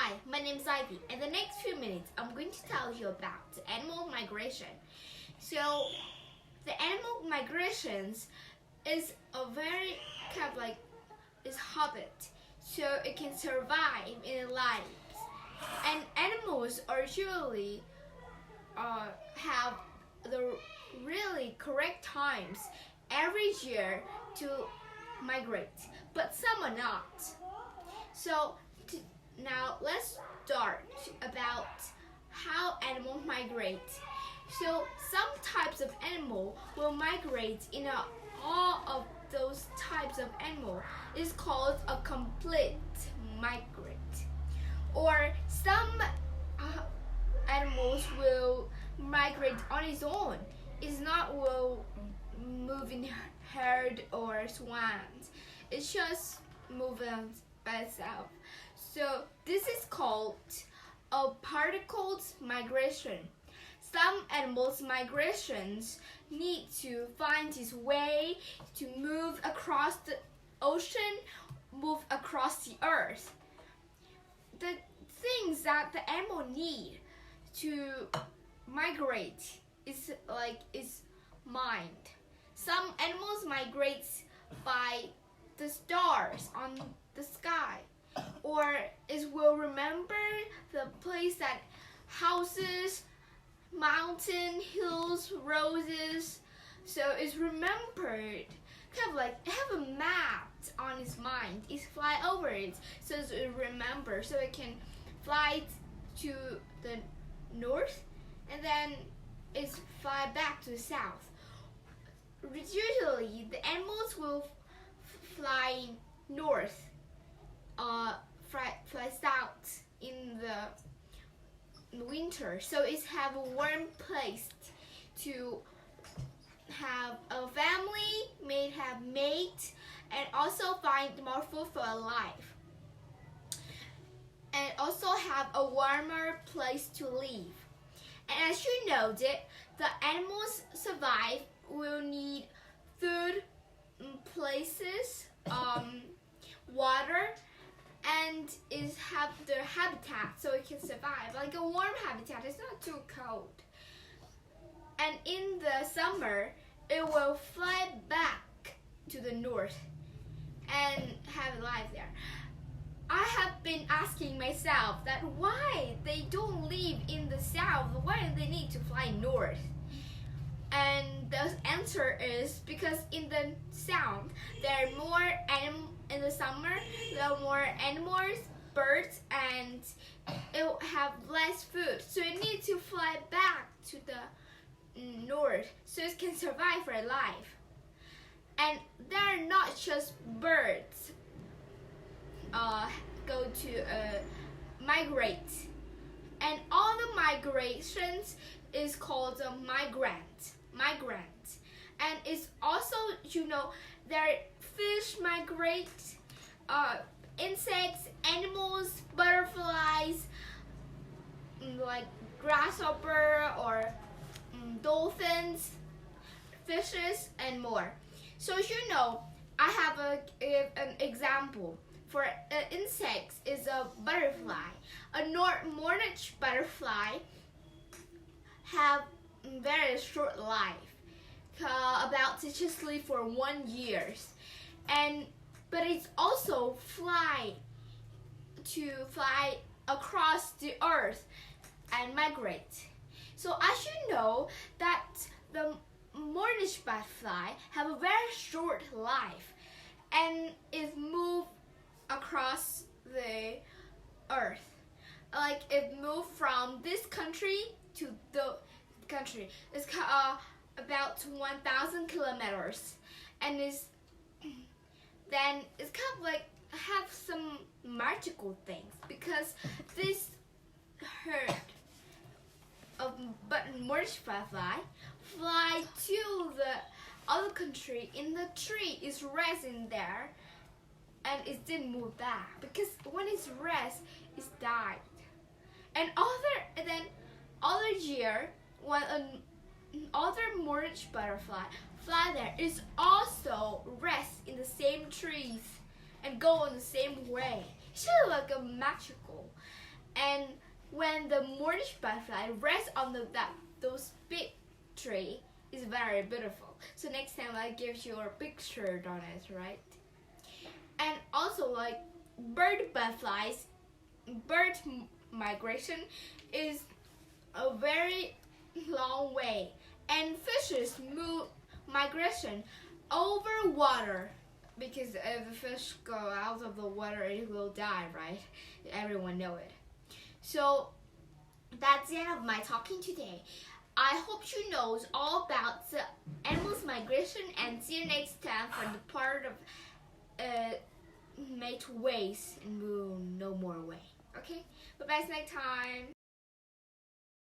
Hi, my name is Ivy. In the next few minutes, I'm going to tell you about animal migration. So, the animal migrations is a very kind of like is habit, so it can survive in lives. And animals usually have the really correct times every year to migrate, but some are not. So now let's start about how animals migrate. So some types of animal will migrate in all of those types of animal is called a complete migrate. Or some animals will migrate on its own. It's not will move in herd or swans. It's just moving by itself. So this is called a particled migration. Some animals' migrations need to find its way to move across the ocean, move across the earth. The things that the animal need to migrate is mind. Some animals migrate by the stars on the sky, or it will remember the place that houses, mountain, hills, roses. So it's remembered, kind of like have a map on its mind. It's fly over it, so it remember, so it can fly to the north, and then it's fly back to the south. Usually, the animals will fly north, fly south in the winter, so it's have a warm place to have a family, may have mate, and also find more food for life, and also have a warmer place to live. And as you know that the animals survive will need food, places, water, and is have their habitat so it can survive. Like a warm habitat, it's not too cold. And in the summer, it will fly back to the north and have life there. I have been asking myself that why they don't live in the south, why do they need to fly north? And the answer is because in the south there are more in the summer there are more animals, birds, and it will have less food, so it needs to fly back to the north so it can survive for life. And they're not just birds go to migrate, and all the migrations is called a migrant, and it's also, there fish migrate, insects, animals, butterflies, like grasshopper or dolphins, fishes, and more. So I have an example. For insects is a butterfly. A Norwich butterfly have very short life, about to just live for 1 year, but it's also fly across the earth and migrate. So as you know that the Norwich butterfly have a very short life, and it move across the earth. Like it moved from this country to the country. It's about 1,000 kilometers, and it's kind of like have some magical things because this herd of Norwich butterfly fly to the other country. In the tree is resting there, and it didn't move back because when it's rest, it's died. And other year, when other Norwich butterfly fly there, is also rest in the same trees and go on the same way. It's just like a magical. And when the mortgage butterfly rests on those big tree, is very beautiful. So next time I give you a picture on it, right? And also like bird migration is a very long way, and fishes migration over water, because if the fish go out of the water it will die, right? Everyone know it. So that's the end of my talking today. I hope you know all about the animals migration, and see you next time for the part of mate ways, and we'll know more way. Okay, bye bye next time.